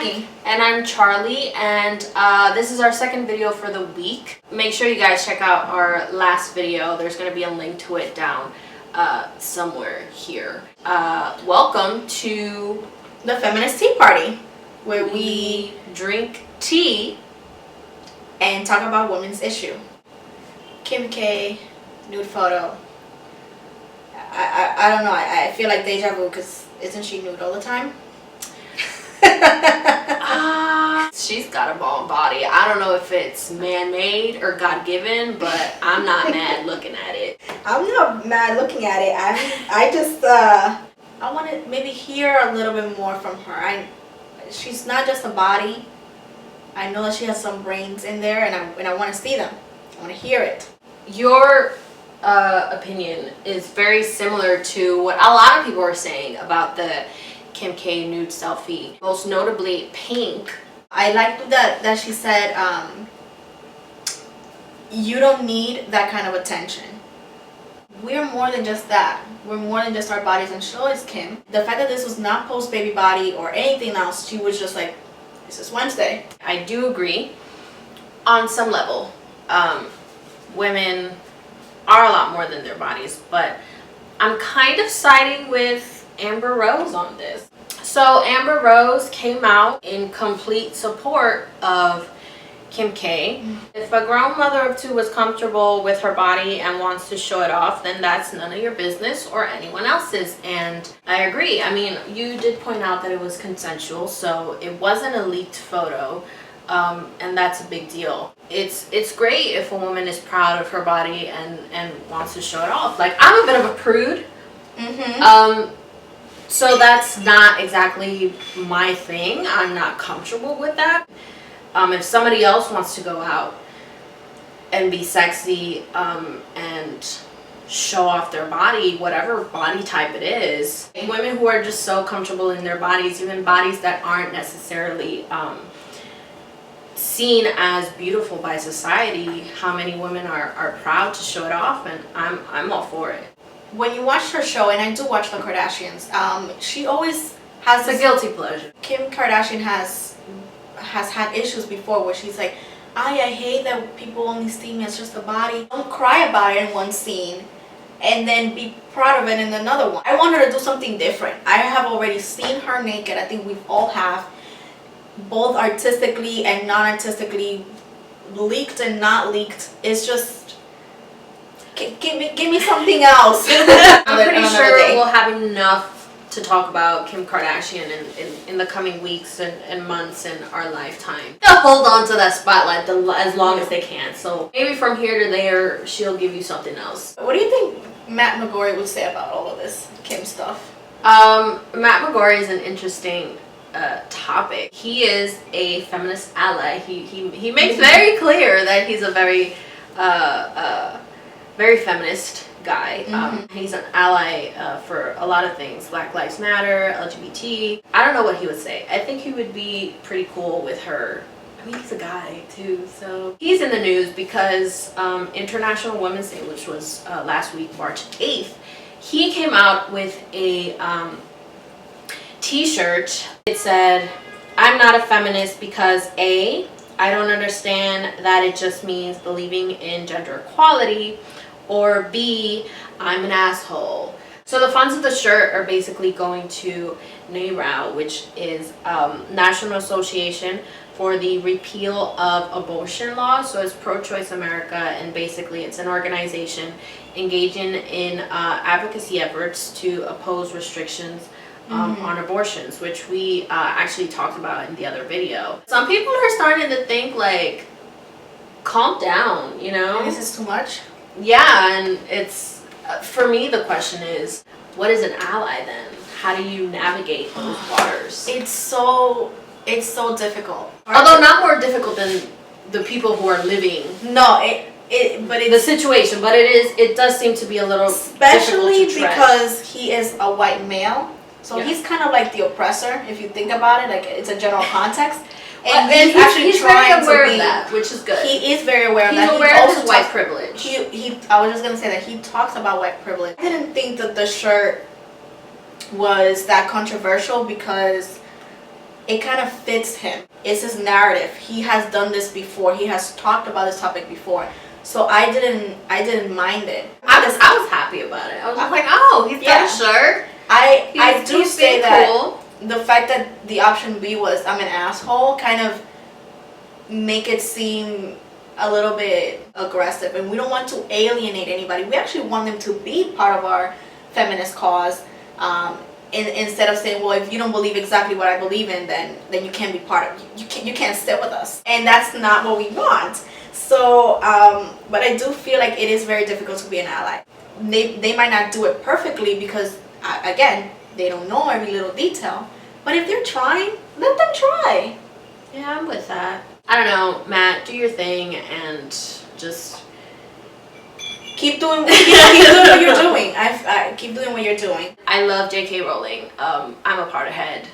Maggie. And I'm Charlie, and this is our second video for the week. Make sure you guys check out our last video. There's going to be a link to it down somewhere here. Welcome to the Feminist Tea Party, where we drink tea and talk about women's issue. Kim K, nude photo. I don't know, I feel like deja vu because isn't she nude all the time? She's got a bomb body. I don't know if it's man-made or God-given, but I'm not mad looking at it. I'm not mad looking at it. I want to maybe hear a little bit more from her. She's not just a body. I know that she has some brains in there, and I want to see them. I want to hear it. Your opinion is very similar to what a lot of people are saying about the Kim K nude selfie, most notably Pink. I like that she said, you don't need that kind of attention. We're more than just that. We're more than just our bodies, and so is Kim. The fact that this was not post-baby body or anything else, she was just like, this is Wednesday. I do agree on some level. Women are a lot more than their bodies, but I'm kind of siding with Amber Rose on this. So Amber Rose came out in complete support of Kim K. If a grown mother of two is comfortable with her body and wants to show it off, then that's none of your business or anyone else's. And I agree. I mean, you did point out that it was consensual, so it wasn't a leaked photo. And that's a big deal. It's great if a woman is proud of her body and wants to show it off. Like, I'm a bit of a prude. So that's not exactly my thing. I'm not comfortable with that. If somebody else wants to go out and be sexy and show off their body, whatever body type it is, women who are just so comfortable in their bodies, even bodies that aren't necessarily seen as beautiful by society, how many women are proud to show it off, and I'm all for it. When you watch her show, and I do watch the Kardashians, she always has a guilty pleasure. Kim Kardashian has had issues before where she's like, I hate that people only see me as just a body. Don't cry about it in one scene and then be proud of it in another one. I want her to do something different. I have already seen her naked. I think we've all have, both artistically and non-artistically, leaked and not leaked. It's just, give me something else. I'm pretty sure we'll have enough to talk about Kim Kardashian in the coming weeks and months in our lifetime. They'll hold on to that spotlight as long as they can. So maybe from here to there, she'll give you something else. What do you think Matt McGorry would say about all of this Kim stuff? Matt McGorry is an interesting topic. He is a feminist ally. He makes very clear that he's a very feminist guy. He's an ally for a lot of things. Black Lives Matter, LGBT. I don't know what he would say. I think he would be pretty cool with her. I mean, he's a guy too, so. He's in the news because International Women's Day, which was last week, March 8th, he came out with a t-shirt. It said, I'm not a feminist because A, I don't understand that it just means believing in gender equality, or B, I'm an asshole. So the funds of the shirt are basically going to NARAL, which is National Association for the Repeal of Abortion Laws. So it's Pro-Choice America, and basically it's an organization engaging in advocacy efforts to oppose restrictions on abortions, which we actually talked about in the other video. Some people are starting to think, like, calm down, you know? This is too much. Yeah, and it's, for me, the question is, what is an ally then? How do you navigate those waters? It's so difficult. Although not more difficult than the people who are living. No, but it's the situation, but it does seem to be a little especially difficult to tread. Because he is a white male, so yeah. He's kind of like the oppressor if you think about it. Like, it's a general context. And he's actually trying to be that, which is good. He is very aware of that. He's aware of his white privilege. I was just gonna say that he talks about white privilege. I didn't think that the shirt was that controversial because it kind of fits him. It's his narrative. He has done this before. He has talked about this topic before. So I didn't mind it. I was happy about it. I was just like, oh, he's got a shirt. I do say that cool. The fact that the option B was I'm an asshole kind of make it seem a little bit aggressive, and we don't want to alienate anybody. We actually want them to be part of our feminist cause. Instead of saying, well, if you don't believe exactly what I believe in, then you can't be part of it. You can't sit with us, and that's not what we want. So, but I do feel like it is very difficult to be an ally. They might not do it perfectly because, again, they don't know every little detail. But if they're trying, let them try. Yeah, I'm with that. I don't know, Matt, do your thing and just keep doing what you're doing. I keep doing what you're doing. I love J.K. Rowling. I'm a part ahead.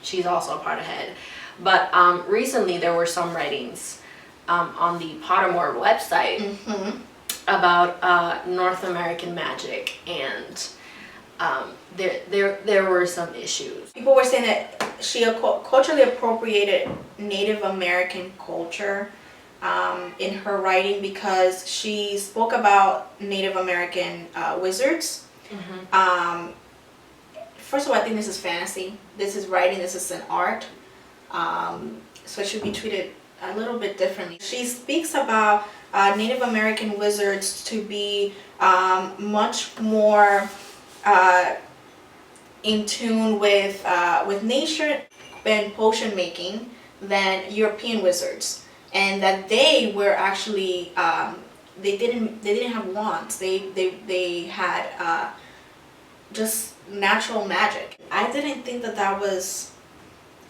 She's also a part ahead. But recently there were some writings on the Pottermore website about North American magic, and there were some issues. People were saying that she culturally appropriated Native American culture in her writing because she spoke about Native American wizards. First of all, I think this is fantasy. This is writing. This is an art. So it should be treated a little bit differently. She speaks about Native American wizards to be much more in tune with nature and potion making than European wizards, and that they were actually they didn't have wands. They had just natural magic. I didn't think that was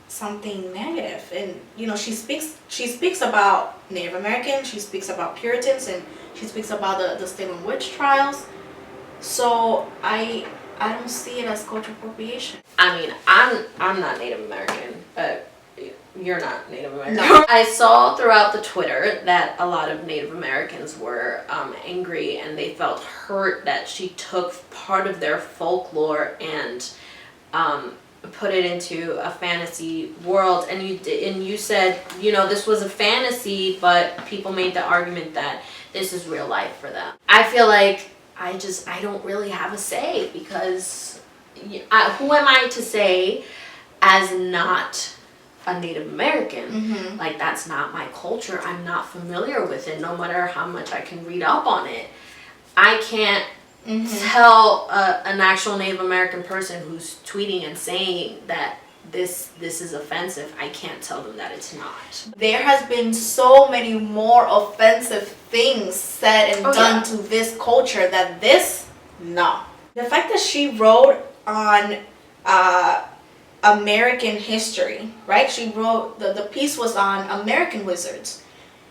something negative. And you know, she speaks about Native American, she speaks about Puritans, and she speaks about the Salem witch trials. So I don't see it as cultural appropriation. I mean, I'm not Native American, but you're not Native American. No. I saw throughout the Twitter that a lot of Native Americans were angry, and they felt hurt that she took part of their folklore and put it into a fantasy world. And you said, you know, this was a fantasy, but people made the argument that this is real life for them. I feel like I don't really have a say, because who am I to say as not a Native American? Like, that's not my culture. I'm not familiar with it, no matter how much I can read up on it. I can't tell an actual Native American person who's tweeting and saying that this is offensive. I can't tell them that it's not. There has been so many more offensive things said and done to this culture that no. The fact that she wrote on American history, right? She wrote, the piece was on American wizards,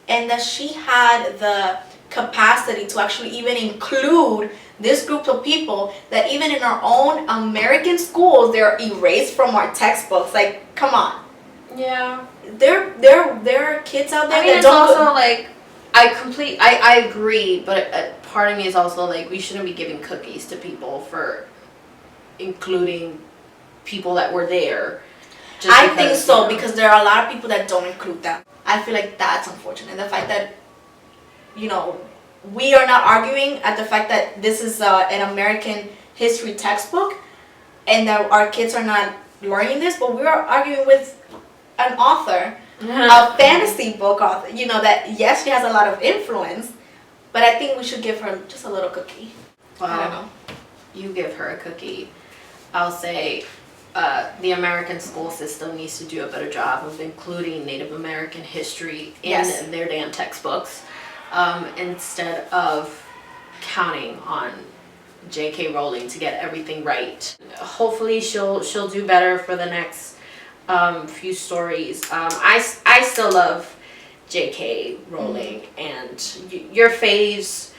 and that she had the capacity to actually even include this group of people that even in our own American schools, they're erased from our textbooks. Like, come on. Yeah. There are kids out there I mean, that it's don't also like, I agree, but part of me is also like, we shouldn't be giving cookies to people for including people that were there. I think so, because there are a lot of people that don't include them. I feel like that's unfortunate. The fact that, you know, we are not arguing at the fact that this is an American history textbook and that our kids are not learning this, but we are arguing with an author, a fantasy book author, you know, that yes, she has a lot of influence, but I think we should give her just a little cookie. Well, I don't know. You give her a cookie. I'll say the American school system needs to do a better job of including Native American history in their damn textbooks, instead of counting on J.K. Rowling to get everything right. Hopefully she'll do better for the next few stories. I still love J.K. Rowling, and your faves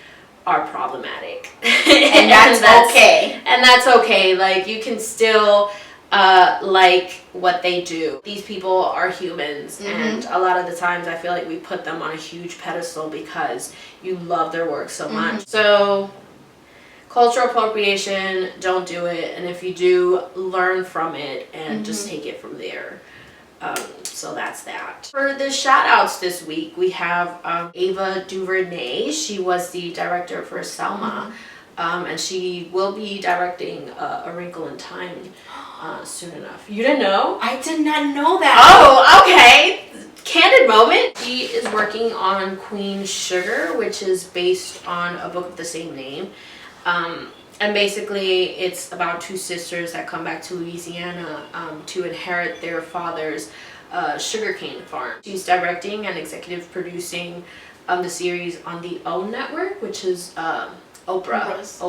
are problematic. And that's okay. And that's okay. Like, you can still like what they do. These people are humans, and a lot of the times I feel like we put them on a huge pedestal because you love their work so much. So, cultural appropriation, don't do it, and if you do, learn from it and just take it from there. So that's that. For the shout outs this week, we have Ava DuVernay. She was the director for Selma. And she will be directing A Wrinkle in Time soon enough. You didn't know? I did not know that. Oh, okay. Candid moment. She is working on Queen Sugar, which is based on a book of the same name. And basically, it's about two sisters that come back to Louisiana to inherit their father's sugarcane farm. She's directing and executive producing the series on the OWN network, which is Oprah's,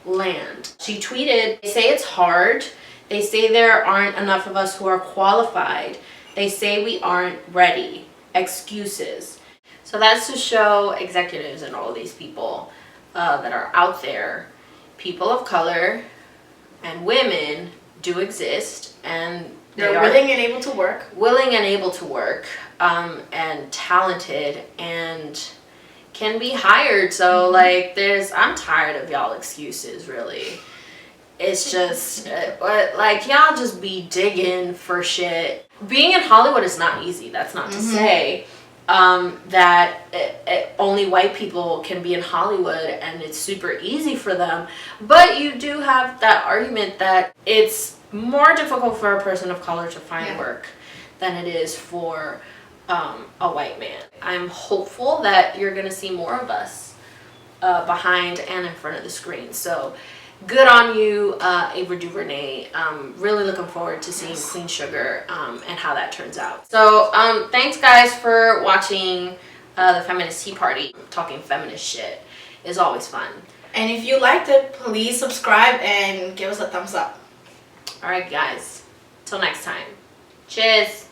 land. She tweeted, "They say it's hard. They say there aren't enough of us who are qualified. They say we aren't ready. Excuses." So that's to show executives and all these people that are out there, people of color and women do exist, and they're willing and able to work. And talented and can be hired. So I'm tired of y'all excuses, really. It's just y'all just be digging for shit. Being in Hollywood is not easy. That's not to say that only white people can be in Hollywood and it's super easy for them. But you do have that argument that it's more difficult for a person of color to find work than it is for a white man. I'm hopeful that you're gonna see more of us behind and in front of the screen. So good on you, Ava DuVernay. Really looking forward to seeing Queen Sugar and how that turns out. So thanks guys for watching the Feminist Tea Party. Talking feminist shit is always fun. And if you liked it, please subscribe and give us a thumbs up. Alright guys, till next time. Cheers!